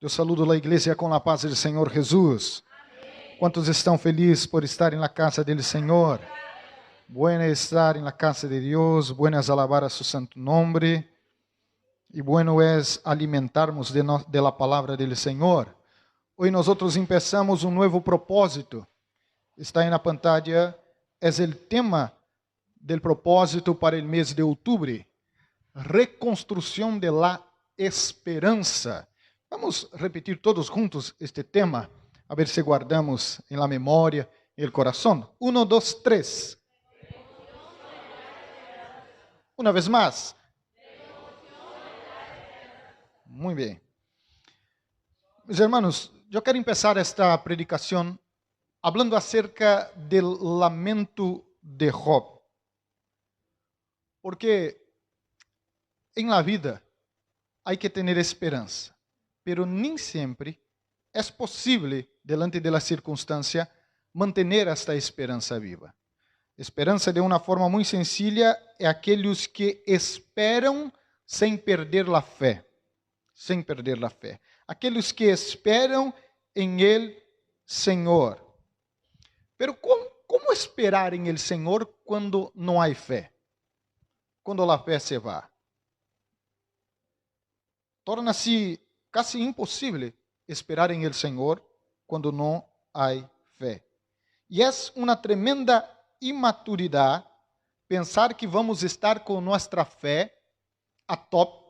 Eu saludo a igreja com a paz do Senhor Jesus. Quantos estão felizes por estar na casa do Senhor? Bueno estar na casa de Deus, bueno es alabar a su santo nombre, e bueno es alimentarmos de la palavra do Senhor. Hoje nós começamos um novo propósito. Está na pantalla, é o tema do propósito para o mês de outubro. Reconstrução de la esperança. Vamos repetir todos juntos este tema, a ver se guardamos em la memória e el coração. 1, 2, 3. Uma vez mais. Muito bem. Meus irmãos, eu quero começar esta predicação falando acerca do lamento de Job. Porque em la vida há que ter esperança. Pero nem sempre é possível, delante de la circunstância, manter esta esperança viva. Esperança, de uma forma muito sencilla, é aqueles que esperam sem perder a fé. Sem perder a fé. Aqueles que esperam em el Senhor. Pero como esperar em el Senhor quando não há fé? Quando a fé se va. Torna-se casi impossível esperar em el Senhor quando não há fé. E é uma tremenda imaturidade pensar que vamos estar com nossa fé a top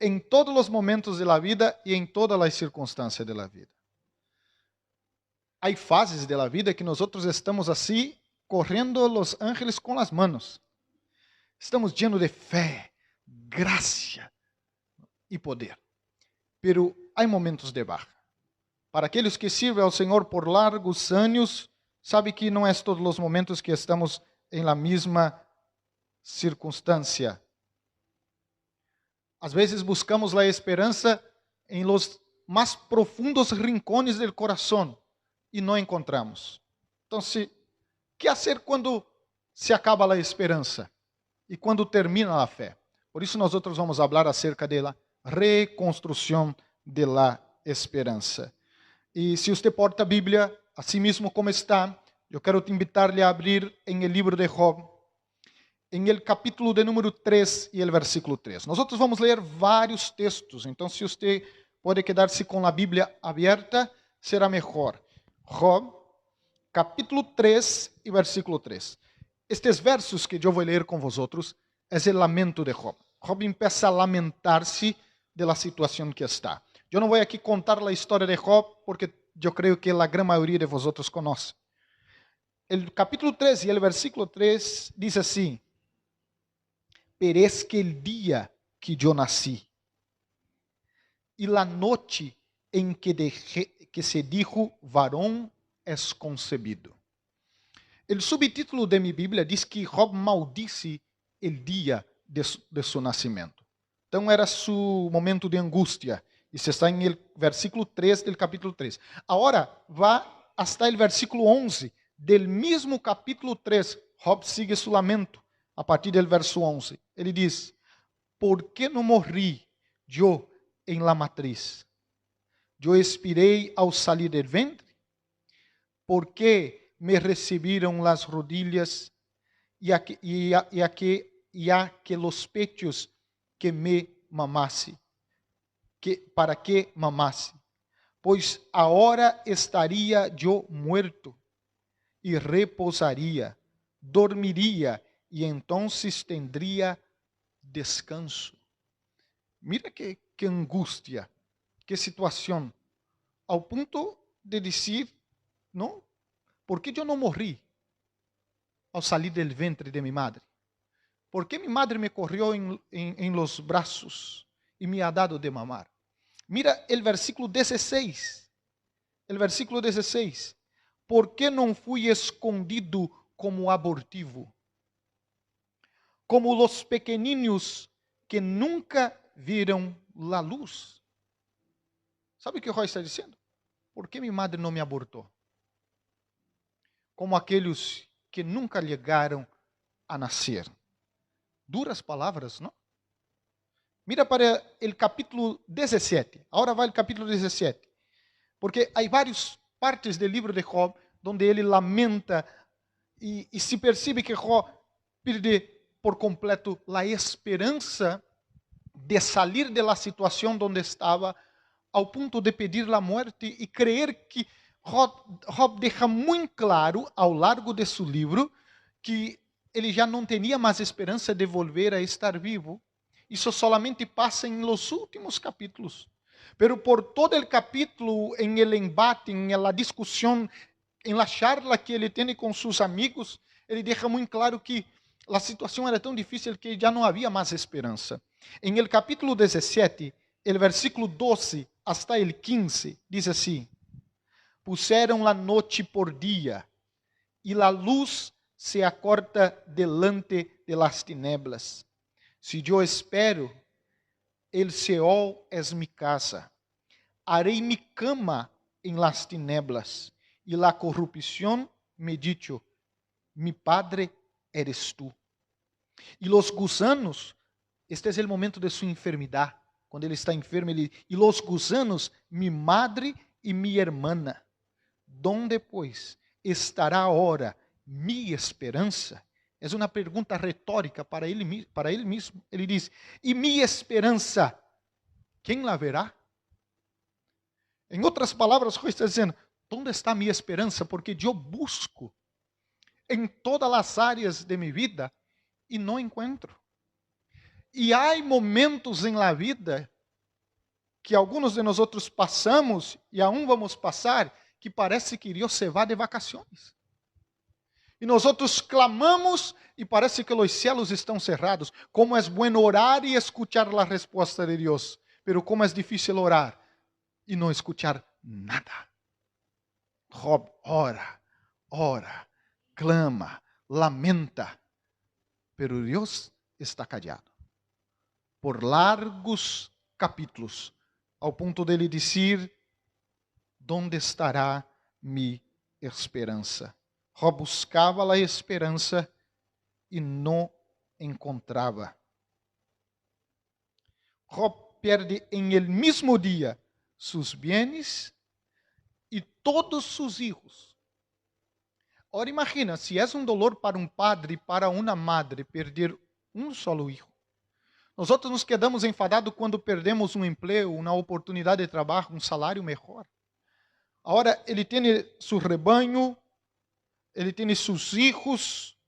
em todos os momentos da vida e em todas as circunstâncias da vida. Há fases da vida que nós estamos assim, correndo os ángeles com as manos. Estamos llenos de fé, graça e poder. Pero há momentos de baja. Para aqueles que servem ao Senhor por largos anos, sabe que não é todos os momentos que estamos em la mesma circunstância. Às vezes buscamos a esperança em los mais profundos rincones do coração e não encontramos. Então, o que fazer quando se acaba a esperança e quando termina a fé? Por isso, nós vamos falar acerca dela. Reconstrução de la esperança. E se você porta a Bíblia, assim mesmo como está, eu quero te invitar-lhe a abrir em el livro de Job, em el capítulo de número 3 e el versículo 3. Nós vamos ler vários textos, então se você pode quedar-se com a Bíblia aberta, será melhor. Job, capítulo 3 e versículo 3. Estes versos que eu vou ler com vosotros é o lamento de Job. Job começa a lamentar-se de la situação que está. Eu não vou aqui contar a história de Job, porque eu creio que a grande maioria de vosotros conhece. O capítulo 3 e o versículo 3 diz assim: Perezca el dia que eu nasci, e la noite em que se dijo varón es concebido. O subtítulo de minha Bíblia diz que Job maldice o dia de seu nascimento. Então era seu momento de angústia. Isso está em el versículo 3 do capítulo 3. Agora, vá hasta o versículo 11 del mesmo capítulo 3. Job sigue seu lamento a partir do verso 11. Ele diz: ¿Por que não morri eu em la matriz? Eu expirei ao salir del ventre. ¿Por que me recebiram las rodillas e a que los pechos que me mamasse? Para que mamasse? Pois agora estaria eu muerto e repousaria, dormiria e então tendria descanso. Mira que angústia, que situação, ao ponto de dizer, não, por que eu não morri ao sair del ventre de minha madre? ¿Por que minha madre me corrió em los braços e me ha dado de mamar? Mira el versículo 16. El versículo 16. ¿Por que não fui escondido como abortivo? Como los pequeninos que nunca viram la luz. Sabe o que o Roy está dizendo? Por que minha madre não me abortou? Como aqueles que nunca chegaram a nascer. Duras palavras, não? Mira para o capítulo 17. Agora vai o capítulo 17. Porque há várias partes do livro de Job onde ele lamenta e se percebe que Job perde por completo a esperança de sair da situação onde estava, ao ponto de pedir a morte e crer que Job deixa muito claro ao largo de seu livro que ele já não tinha mais esperança de volver a estar vivo. Isso solamente passa em los últimos capítulos. Pero por todo el capítulo, en el embate, en la discusión, en la charla que ele tem com seus amigos, ele deixa muito claro que a situação era tão difícil que já não havia mais esperança. En el capítulo 17, el versículo 12 hasta el 15, diz assim: Puseram la noche por dia, e la luz se acorta delante de las tinieblas. Si yo espero, el Seol es mi casa. Haré mi cama en las tinieblas, y la corrupción me dicho, mi padre eres tú. E los gusanos, este é o momento de sua enfermidade, quando ele está enfermo, ele diz, e los gusanos, mi madre e mi hermana, donde pues estará ahora mi esperança? É uma pergunta retórica para ele mesmo. Ele diz, e mi esperança, quem la verá? Em outras palavras, Job está dizendo, onde está minha esperança? Porque eu busco em todas as áreas de minha vida e não encontro. E há momentos em la vida que alguns de nós outros passamos e aún vamos passar, que parece que Deus se vai de vacações. E nós outros clamamos e parece que os céus estão cerrados. Como é bueno orar e escuchar a resposta de Deus, pero como é difícil orar e não escuchar nada. Job ora, clama, lamenta, pero Deus está callado. Por largos capítulos, ao ponto de ele dizer, ¿dónde estará mi esperança? Job buscava a esperança e não encontrava. Job perde em el mismo dia seus bienes e todos seus hijos. Agora imagina, se é um dolor para um padre e para uma madre perder um solo hijo. Nós outros nos quedamos enfadados quando perdemos um emprego, uma oportunidade de trabalho, um salário melhor. Agora ele tem seu rebanho, ele tem seus hijos.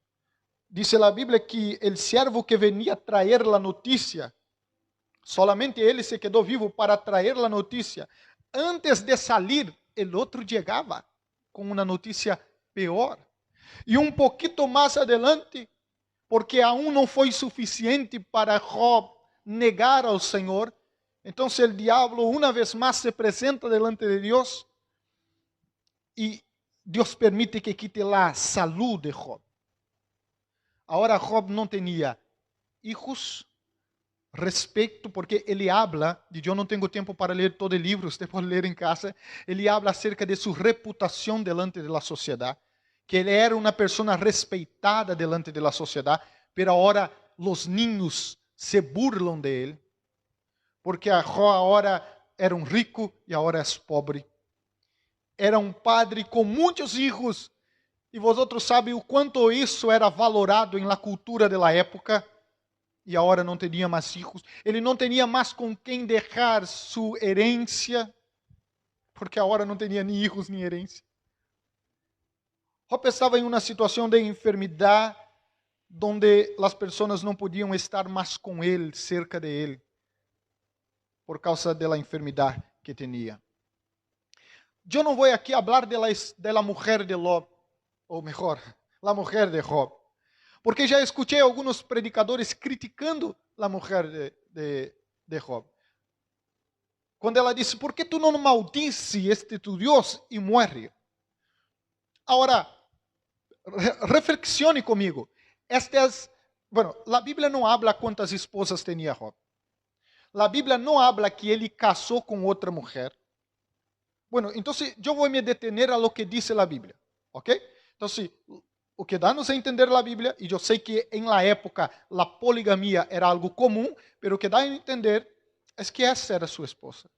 Diz a Bíblia que o servo que venia trazer a notícia, solamente ele se quedou vivo para trazer a notícia. Antes de sair, o outro chegava com uma notícia pior. E um pouquinho mais adelante, porque aún não foi suficiente para Job negar ao Senhor, então o diabo uma vez mais se apresenta delante de Deus e Deus permite que quite a saúde de Job. Agora Job não tinha hijos, respeito, porque ele habla, e eu não tenho tempo para ler todo o livro, você pode ler em casa, ele habla acerca de sua reputação delante da sociedade, que ele era uma pessoa respeitada delante da sociedade, pero agora os niños se burlam de ele, porque agora era um rico e agora é pobre. Era um padre com muitos filhos, e vosotros sabem o quanto isso era valorado em la cultura da época, e agora não tinha mais filhos. Ele não tinha mais com quem deixar sua herência, porque agora não tinha nem filhos nem herência. Job estava em uma situação de enfermidade, onde as pessoas não podiam estar mais com ele, cerca de ele, por causa da enfermidade que tinha. Eu não vou aqui falar da mulher de Job, ou melhor, a mulher de Job, porque já escutei alguns predicadores criticando a mulher de Job. Quando ela disse, ¿por que tu não maldice este tu Deus e morre? Agora, reflexione comigo. A Bíblia não habla quantas esposas tinha Job. A Bíblia não habla que ele casou com outra mulher. Bueno, então eu vou me detener a lo que diz a Bíblia, ¿ok? Então, o que dá-nos a entender a Bíblia, e eu sei que em la época a poligamia era algo comum, pero o que dá a entender é que essa era sua esposa.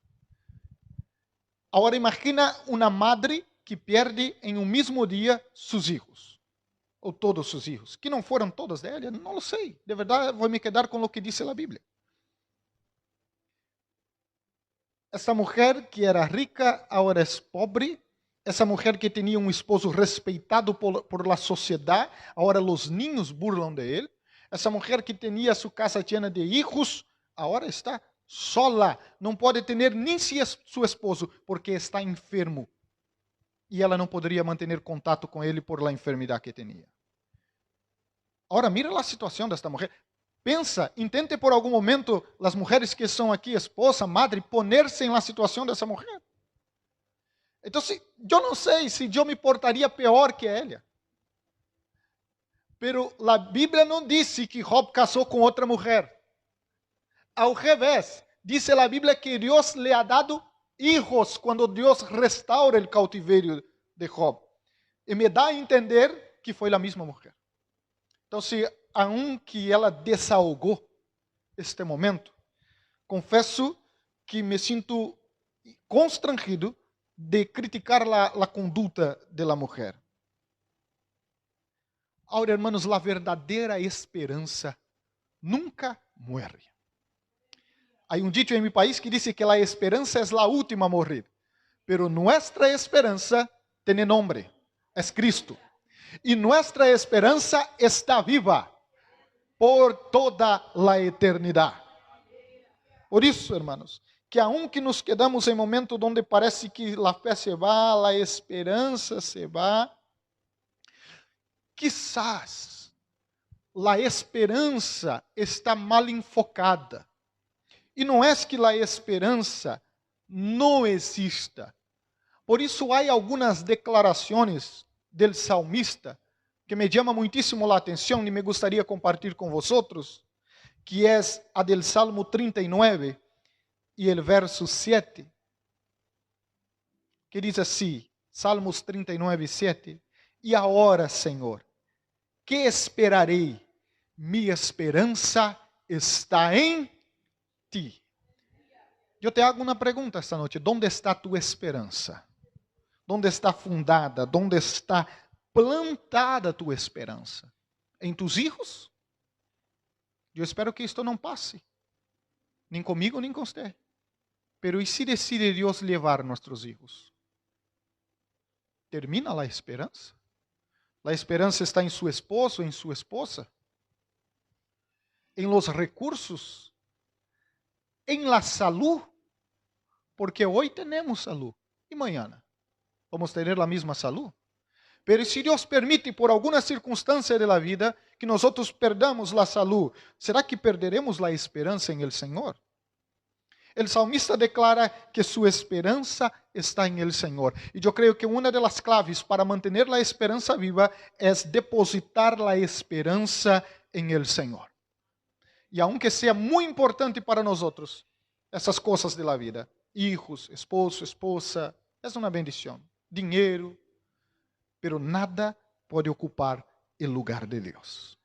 Agora imagina uma madre que perde em um mesmo dia seus filhos, ou todos seus filhos, que não foram todos dela, não lo sei, de verdade vou me quedar com o que diz a Bíblia. Essa mulher que era rica, agora é pobre. Essa mulher que tinha um esposo respeitado por la sociedade, agora os niños burlam de ele. Essa mulher que tinha sua casa cheia de hijos, agora está sola. Não pode ter nem seu esposo, porque está enfermo. E ela não poderia manter contato com ele por la enfermidade que tinha. Agora, mira a situação desta mulher. Pensa, intente por algum momento, as mulheres que são aqui, esposa, madre, poner-se na situação dessa mulher. Então, eu não sei se eu me portaria pior que ela. Pero a Bíblia não disse que Job casou com outra mulher. Ao revés, diz a Bíblia que Deus lhe ha dado hijos quando Deus restaura o cautiverio de Job. E me dá a entender que foi a mesma mulher. Então, aunque ela desahogou este momento, confesso que me sinto constrangido de criticar a conduta da mulher. Ahora, hermanos, a verdadeira esperança nunca muere. Há um dito em meu país que diz que a esperança é a última a morrer, pero nuestra esperança tem nome, é Cristo. E nossa esperança está viva por toda a eternidade. Por isso, hermanos, que aunque nos quedamos em momento onde parece que a fé se va, a esperança se va, quizás a esperança está mal enfocada. E não é que a esperança não exista. Por isso há algumas declarações del salmista que me chama muitíssimo a atenção e me gostaria compartilhar com vosotros, que é a del Salmo 39 e o verso 7, que diz assim, Salmos 39, 7, e agora, Senhor, que esperarei? Minha esperança está em ti. Eu te hago uma pergunta esta noite, onde está tua esperança? Onde está fundada? Onde está plantada tua esperança? Em tus hijos? Eu espero que isto não passe, nem comigo, nem com você. Pero e se decide Deus levar nossos hijos? Termina a esperança? A esperança está em seu esposo, em sua esposa? Em los recursos? Em la salud? Porque hoje temos salud e amanhã vamos ter a mesma salud. Pero se Deus permite por alguma circunstância de la vida que nós perdamos a salud, será que perderemos a esperança em el Senhor? O salmista declara que sua esperança está em el Senhor. E eu creio que uma das claves para manter a esperança viva é depositar a esperança em el Senhor. E aunque seja muito importante para nós essas coisas de la vida, hijos, esposo, esposa, é uma bendição. Dinheiro, pero nada pode ocupar o lugar de Deus.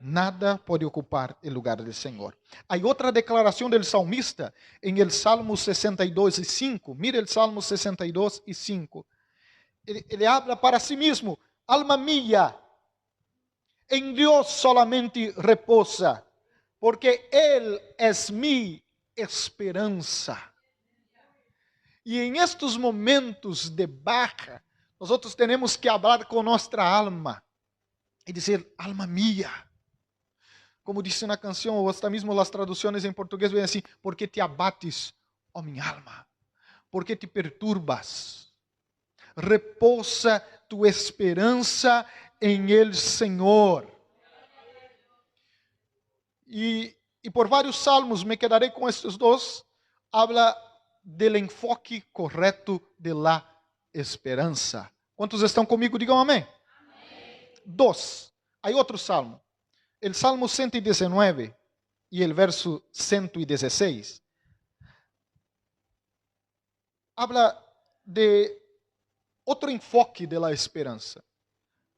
Nada pode ocupar o lugar do Senhor. Há outra declaração do salmista em el Salmo 62 e 5. Mire o Salmo 62 e 5. Ele habla para si mesmo: alma mía, em Deus solamente reposa, porque Ele é mi esperança. E em estes momentos de baja, nós temos que falar com nossa alma e dizer: alma mía. Como dice na canção, ou hasta mesmo as traduções em português vêm assim: porque te abates, ó minha alma, porque te perturbas. Reposa tu esperança em el Senhor. E por vários salmos, me quedarei com estes dois, habla del enfoque correto de la esperança. Quantos estão comigo? Digam amém. Amém. 2. Há outro salmo. El Salmo 119 e el verso 116 habla de outro enfoque de la esperança.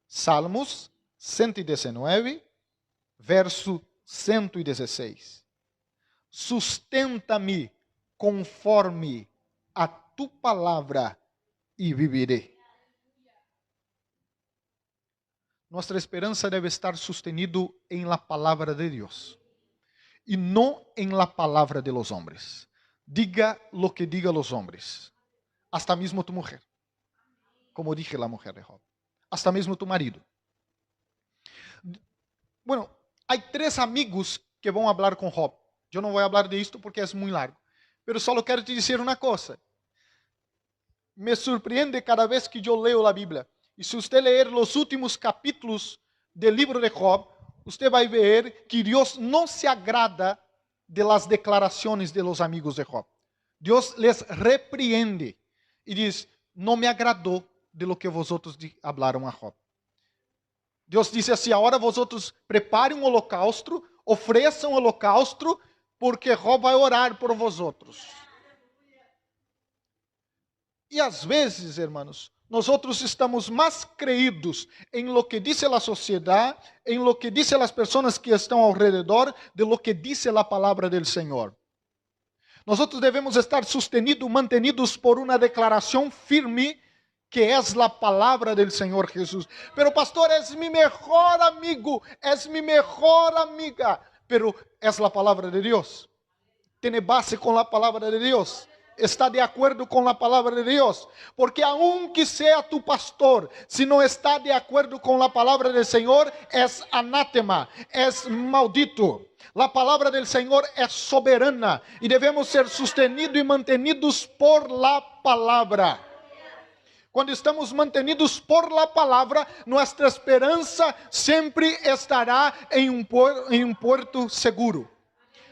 Salmos 119, verso 116. Sustenta-me conforme a tu palavra e vivirei. Nossa esperança deve estar sustenido em la palavra de Deus e não em la palavra de los hombres. Diga lo que diga los hombres, hasta mesmo tu mujer, como dije la mujer de Job, hasta mesmo tu marido. Bueno, hay 3 amigos que vão falar com Job. Eu não vou falar de isto porque é muito largo, pero só quero te dizer uma coisa. Me surpreende cada vez que eu leio a Bíblia. E se você ler os últimos capítulos do livro de Job, você vai ver que Deus não se agrada de las declarações de los amigos de Job. Deus les repreende e diz: não me agradou de lo que vosotros hablaram a Job. Deus disse assim: agora vosotros preparem um holocausto, ofereçam um holocausto, porque Job vai orar por vosotros. E às vezes, hermanos, nós estamos mais creídos em lo que diz a sociedade, em lo que dizem as pessoas que estão ao redor, de lo que diz a palavra do Senhor. Nós devemos estar sustenidos, mantenidos por uma declaração firme, que é a palavra do Senhor Jesus. Pero pastor, é mi melhor amigo, é mi melhor amiga, pero é a palavra de Deus. Tem base com a palavra de Deus. Está de acordo com a palavra de Deus, porque aunque seja tu pastor, se não está de acordo com a palavra do Senhor, é anátema, é maldito. A palavra do Senhor é soberana e devemos ser sustenidos e mantenidos por la palavra. Quando estamos mantenidos por la palavra, nossa esperança sempre estará em um porto seguro.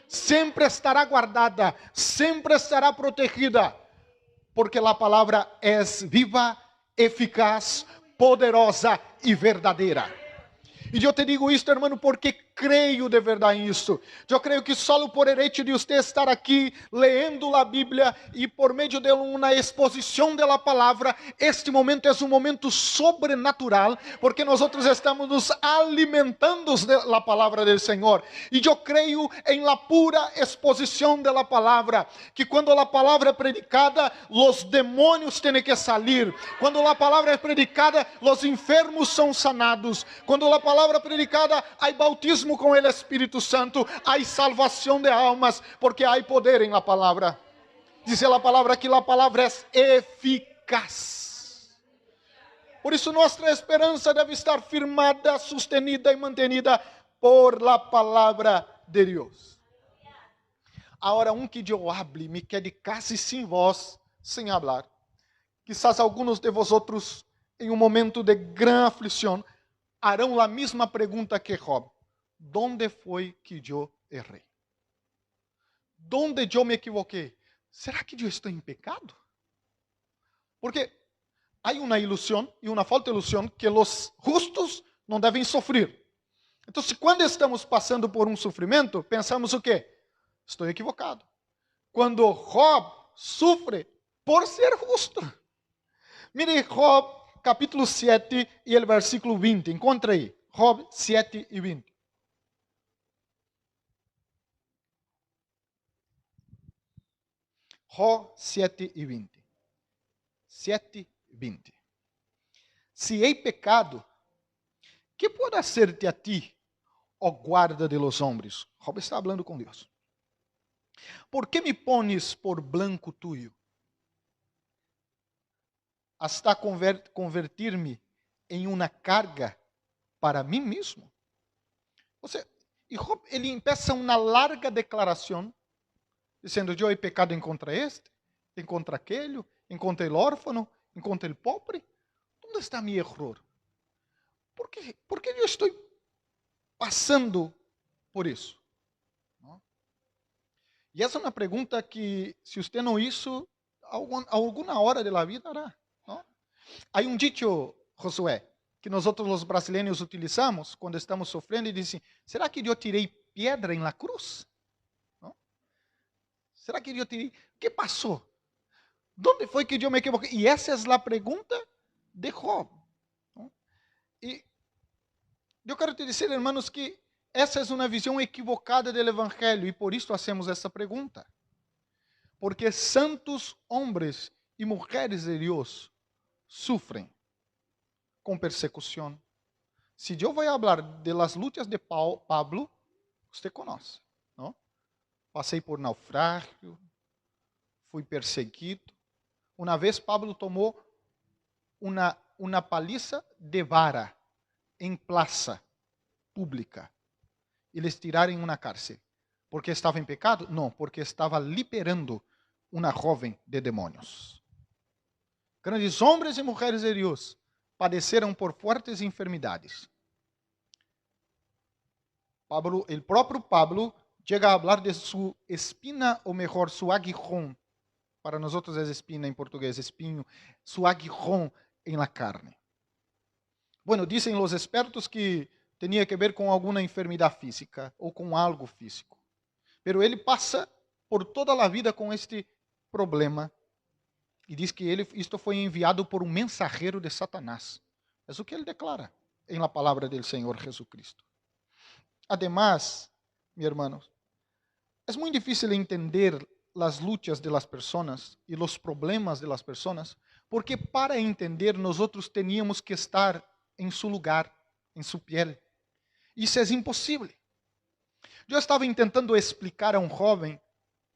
Sempre estará guardada, sempre estará protegida, porque a palavra é viva, eficaz, poderosa e verdadeira. E eu te digo isto, hermano, porque creio de verdade nisso. Eu creio que só por hecho de você estar aqui lendo a Bíblia e por meio de uma exposição da palavra, este momento é um momento sobrenatural, porque nós estamos nos alimentando da palavra do Senhor. E eu creio em la pura exposição da palavra, que quando a palavra é predicada, os demônios têm que sair. Quando a palavra é predicada, os enfermos são sanados. Quando a palavra é predicada, há bautismo com o Espírito Santo, há salvação de almas, porque há poder em la palavra. Diz a palavra que a palavra é eficaz. Por isso nossa esperança deve estar firmada, sustenida e mantenida por la palavra de Deus. Agora, que eu hable, me quede casi sem voz, sem hablar. Quizás alguns de vosotros, em um momento de gran aflição, harão a mesma pergunta que Job: ¿dónde foi que eu errei? ¿Dónde eu me equivoquei? Será que eu estou em pecado? Porque há uma ilusão e uma falta de ilusão que os justos não devem sofrer. Então, quando estamos passando por um sofrimento, pensamos o quê? Estou equivocado. Quando Job sofre por ser justo. Mire Job capítulo 7 e o versículo 20. Encontra aí. Job 7 e 20. Job 7 e 20. 7 e 20. Se hei pecado, que pode hacer-te a ti, ó guarda de los hombres? Job está falando com Deus. ¿Por que me pones por blanco tuyo? Hasta convertir-me em uma carga para mim mesmo? E Job, ele empieza uma larga declaração, dizendo: eu he pecado em contra este, em contra aquele, em contra o órfão, em contra o pobre. Onde está meu erro? Por que eu estou passando por isso? E essa é uma pergunta que, se você não hizo, alguma hora da vida hará. Há um dicho, Josué, que nós os brasileiros utilizamos quando estamos sofrendo e dizem: será que eu tirei pedra em la cruz? Não? Será que eu tirei? O que passou? Onde foi que eu me equivoquei? E essa é a pergunta de Job. Não? E Eu quero te dizer, hermanos, que essa é uma visão equivocada do Evangelho e por isso hacemos essa pergunta. Porque santos homens e mulheres de Deus sofrem com persecução. Se eu vou falar de las lutas de Pablo, você conhece, não? Passei por naufrágio, fui perseguido. Uma vez Pablo tomou uma paliza de vara em praça pública e les tiraram em uma cárcel. Porque estava em pecado? Não, porque estava liberando uma jovem de demônios. Grandes homens e mulheres de Deus padeceram por fortes enfermidades. Pablo, el próprio Pablo chega a falar de sua espina, ou melhor, su aguijón. Para nós é espina em português, espinho. Su aguijón em la carne. Bueno, dizem os expertos que tinha que ver com alguma enfermidade física ou com algo físico. Pero ele passa por toda a vida com este problema e diz que isto foi enviado por um mensageiro de Satanás. É o que ele declara em la palavra do Senhor Jesucristo. Además, meus irmãos, é muito difícil entender as lutas de las personas e os problemas de las personas, porque para entender nós teníamos que estar em seu lugar, em sua piel. Isso é impossível. Eu estava tentando explicar a um jovem,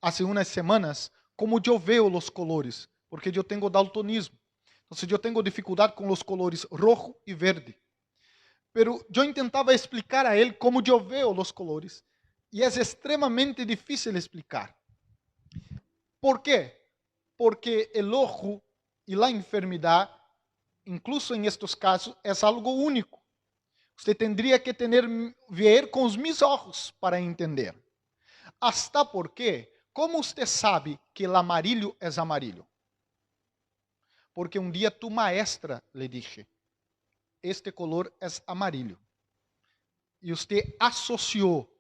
há umas semanas, como eu vejo os colores, porque eu tenho daltonismo. Então, eu tenho dificuldade com os colores rojo e verde. Pero eu tentava explicar a ele como eu vejo os colores, e é extremamente difícil explicar. ¿Por quê? Porque o ojo e a enfermidade, incluso em estes casos, é algo único. Você tendría que ver com os meus olhos para entender. Hasta porque, como você sabe que o amarillo é amarillo? Porque um dia tu maestra le dije, este color é amarillo. E você associou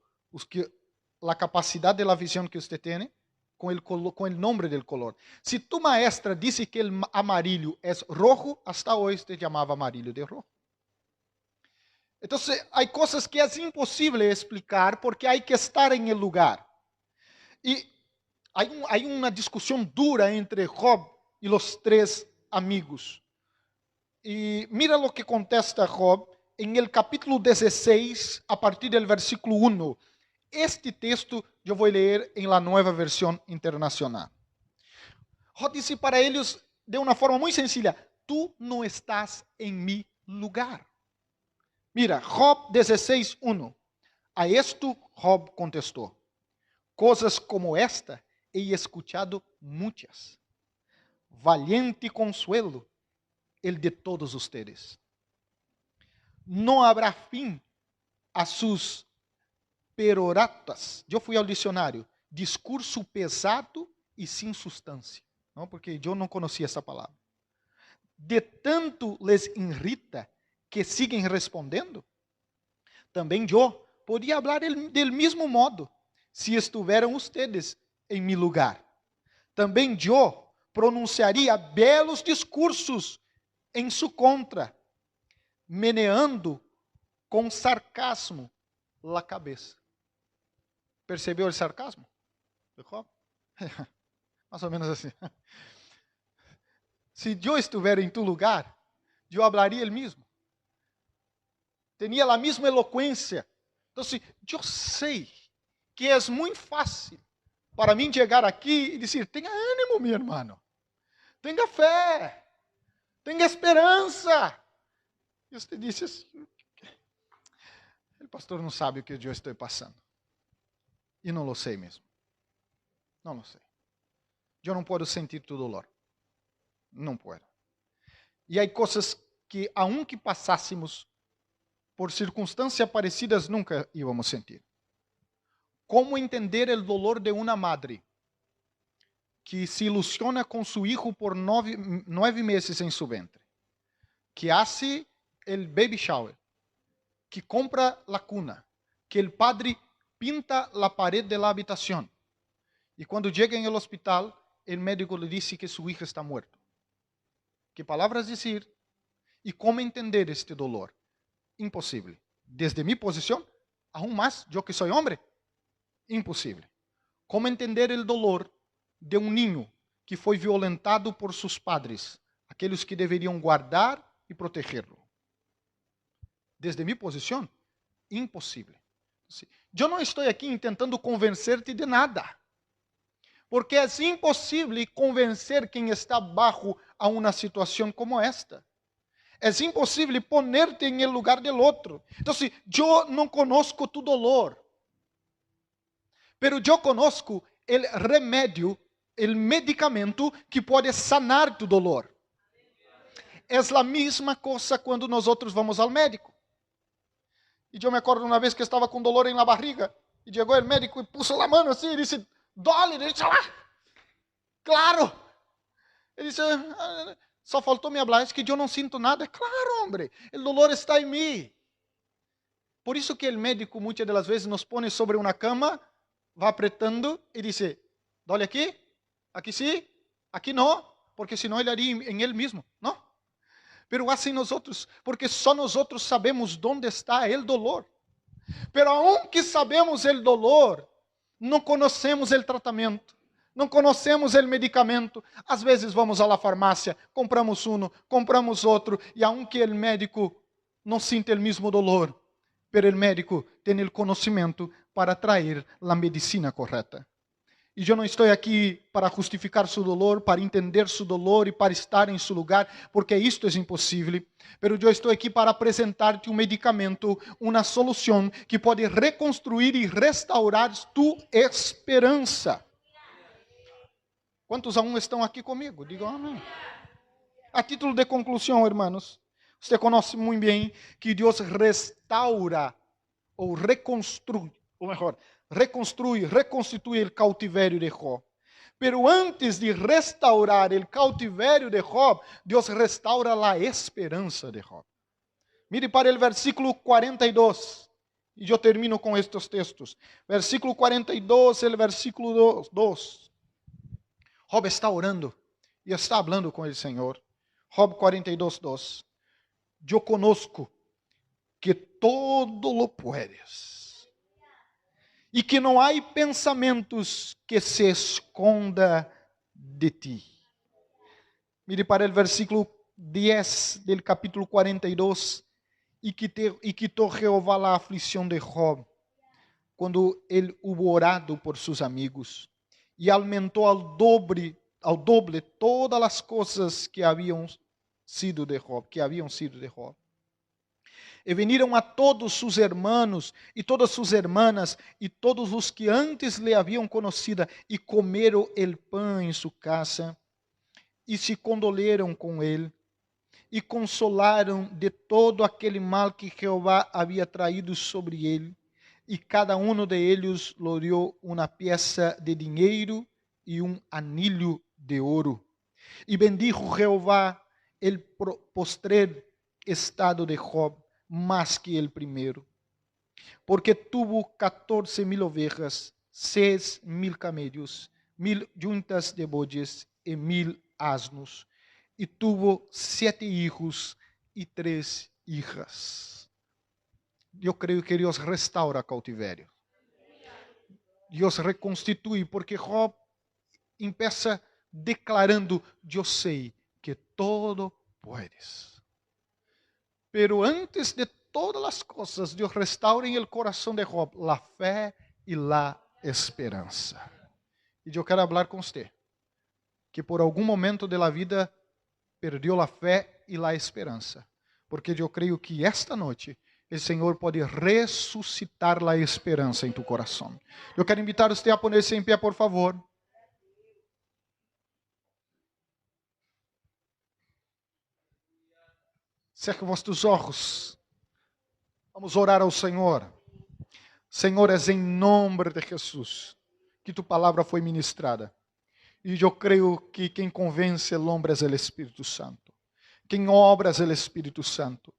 a capacidade de la visão que você tem com o nome do color. Se tu maestra disse que o amarillo é rojo, hasta hoje te chamava amarillo de rojo. Então, há coisas que é impossível explicar porque há que estar em el lugar. E há uma discussão dura entre Job e os três amigos. E mira o que contesta Job em el capítulo 16, a partir do versículo 1. Este texto eu vou ler em la Nueva Versión Internacional. Job disse para eles de uma forma muito sencilla: tu não estás em mi lugar. Mira, Job 16, 1. A esto Job contestou: coisas como esta he escuchado muitas. Valiente consuelo el de todos ustedes. Não habrá fim a sus peroratas. Eu fui ao dicionário. Discurso pesado e sem substância. Não, porque eu não conhecia essa palavra. De tanto les irrita que siguen respondendo, também eu podia falar del mesmo modo, se estiveram ustedes em mi lugar. Também eu pronunciaria belos discursos em su contra, meneando com sarcasmo a cabeça. Percebeu o sarcasmo? Mais ou menos assim. Se eu estiver em tu lugar, eu falaria o mesmo. Tinha a mesma eloquência. Então, eu sei que é muito fácil para mim chegar aqui e dizer: tenha ânimo, meu irmão. Tenha fé. Tenha esperança. E você disse assim: o pastor não sabe o que eu estou passando. E não lo sei mesmo. Não lo sei. Eu não posso sentir tu dolor. Não posso. E há coisas que, aunque passássemos por circunstâncias parecidas, nunca íamos sentir. Como entender o dolor de uma madre que se ilusiona com seu filho por 9 meses em seu ventre, que hace el baby shower, que compra la cuna, que el padre pinta la pared de la habitación, y cuando llega en el hospital, el médico le dice que su hijo está muerto. ¿Qué palabras decir? ¿Y cómo entender este dolor? Imposible. desde mi posición, aún más yo que soy hombre, imposible. ¿Cómo entender el dolor de un niño que foi violentado por sus padres, aqueles que deveriam guardar e protegerlo? Desde mi posición, imposible. Eu não estou aqui tentando convencer-te de nada, porque é impossível convencer quem está bajo a uma situação como esta. É impossível poner-te em el lugar del outro. Então, eu não conosco tu dolor, pero eu conosco o remédio, o medicamento que pode sanar tu dolor. É a mesma coisa quando nós vamos ao médico. E eu me acordo uma vez que estava com dolor na barriga, e chegou o médico e pôs a mão assim, e disse, dói, ele disse, claro. Ele disse, só faltou me falar, é que eu não sinto nada. Claro, homem, o dolor está em mim. Por isso que o médico muitas das vezes nos põe sobre uma cama, vai apretando e diz, dói aqui, aqui sim, aqui não, porque senão ele haria em ele mesmo, não? Pero assim nós outros, porque só nós outros sabemos onde está o dolor. Pero aunque sabemos o dolor, não conhecemos o tratamento, não conhecemos o medicamento. Às vezes vamos à farmácia, compramos compramos outro, e aunque o médico não sinta o mesmo dolor, pero o médico tem o conhecimento para trazer a medicina correta. E eu não estou aqui para justificar seu dolor, para entender seu dolor e para estar em seu lugar, porque isto é impossível. Mas eu estou aqui para apresentar-te um medicamento, uma solução que pode reconstruir e restaurar tu esperança. Quantos aún estão aqui comigo? Digam amém. A título de conclusão, irmãos, você conhece muito bem que Deus restaura ou reconstrui, ou melhor, reconstitui o cautiverio de Job. Pero antes de restaurar o cautiverio de Job, Deus restaura a esperança de Job. Mire para o versículo 42, e eu termino com estes textos. Versículo 42, o versículo 2. Job está orando e está falando com o Senhor. Job 42, 2. Eu conosco que todo lo puedes, e que não há pensamentos que se esconda de ti. Mire para o versículo 10 do capítulo 42, e quitó Jehová a aflição de Job, quando ele hubo orado por seus amigos, e aumentou ao doble todas as coisas que haviam sido de Job, E veniram a todos sus hermanos e todas sus hermanas e todos os que antes le haviam conhecido e comeram el pão em sua casa e se condoleram com ele e consolaram de todo aquele mal que Jeová havia traído sobre ele, e cada um de eles gloriou uma peça de dinheiro e anillo de ouro. E bendijo Jeová el postrer estado de Job más que el primero, porque tuvo 14,000 ovejas, 6,000 camellos, 1,000 juntas de bodes e 1,000 asnos, e tuvo 7 hijos e 3 hijas. Eu creio que Deus restaura cautiverio. Deus reconstitui, porque Job empieza declarando, eu sei que todo puedes. Pero antes de todas as coisas, Deus restaura em el coração de Job a fé e a esperança. E eu quero falar com você, que por algum momento da vida perdeu a fé e a esperança, porque eu creio que esta noite o Senhor pode ressuscitar a esperança em tu coração. Eu quero invitar você a poner-se em pé, por favor. Cerca vossos olhos. Vamos orar ao Senhor. Senhor, é em nome de Jesus que tu palavra foi ministrada. E eu creio que quem convence o homem é o Espírito Santo. Quem obra é o Espírito Santo.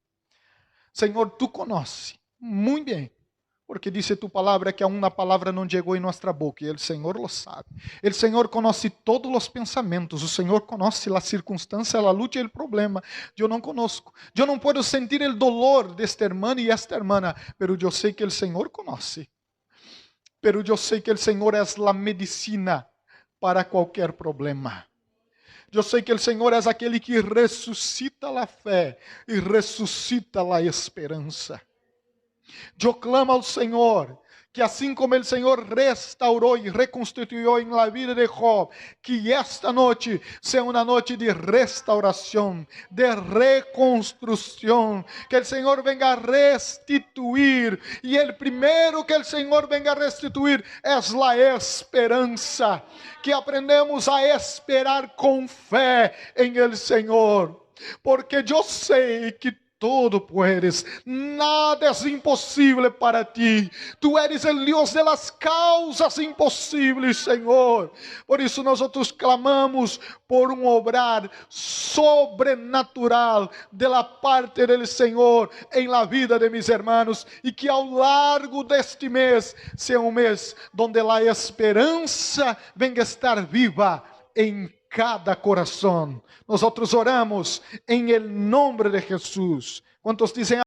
Senhor, tu conheces muito bem Porque dice tu palabra que aún la palabra não chegou em nossa boca, e o Senhor lo sabe. O Senhor conhece todos os pensamentos, o Senhor conhece a circunstância, a luta e o problema. Eu não conosco, eu não posso sentir o dolor deste hermano e esta hermana, pero eu sei que o Senhor conhece. Pero eu sei que o Senhor é a medicina para qualquer problema. Eu sei que o Senhor é aquele que ressuscita a fé e ressuscita a esperança. Eu clamo ao Senhor, que assim como o Senhor restaurou e reconstituiu em la vida de Job, que esta noite seja uma noite de restauração, de reconstrução, que o Senhor venga a restituir, e o primeiro que o Senhor venga a restituir é a esperança, que aprendemos a esperar com fé em el Senhor, porque eu sei que todo puedes, nada es imposible para ti. Tú eres el Dios de las causas imposibles, Señor. Por eso nosotros clamamos por un obrar sobrenatural de la parte del Señor en la vida de mis hermanos, y que ao largo deste mês sea un mes donde la esperanza venga a estar viva en cada coração. Nós oramos em el nombre de Jesús. ¿Cuántos dicen